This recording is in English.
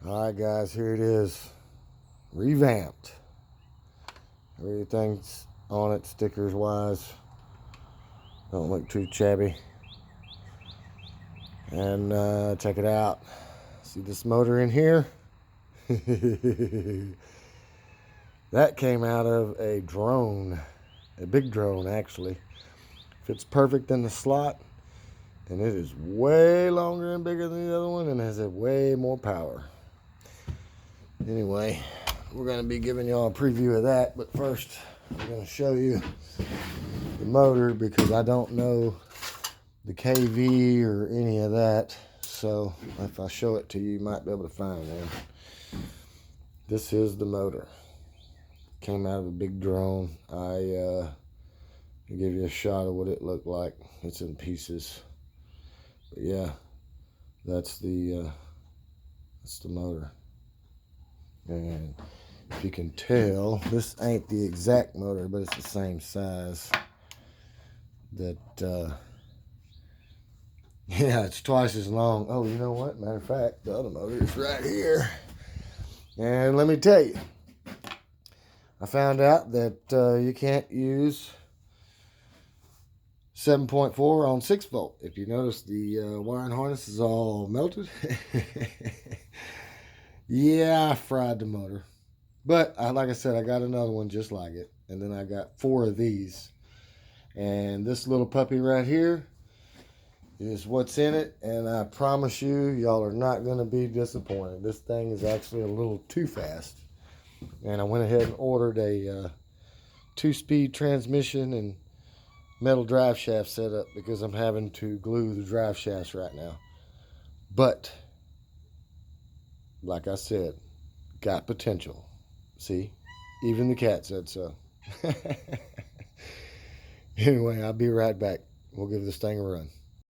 Alright guys, here it is. Revamped. Everything's on it stickers wise. Don't look too shabby. And check it out. See this motor in here? That came out of a drone. A big drone actually. Fits perfect in the slot. And it is way longer and bigger than the other one and has a way more power. Anyway, we're going to be giving y'all a preview of that, but first I'm going to show you the motor because I don't know the KV or any of that, so if I show it to you, you might be able to find one. This is the motor. Came out of a big drone. I'll give you a shot of what it looked like. It's in pieces, but yeah, that's the motor. And if you can tell, this ain't the exact motor, but it's the same size. That, yeah, it's twice as long. Oh, you know what? Matter of fact, the other motor is right here. And let me tell you, I found out that you can't use 7.4 on 6 volt. If you notice, the wiring harness is all melted. Yeah, I fried the motor. But, like I said, I got another one just like it. And then I got 4 of these. And this little puppy right here is what's in it. And I promise you, y'all are not going to be disappointed. This thing is actually a little too fast. And I went ahead and ordered a 2-speed transmission and metal drive shaft setup because I'm having to glue the drive shafts right now. But like I said, got potential. See, even the cat said so. Anyway, I'll be right back. We'll give this thing a run.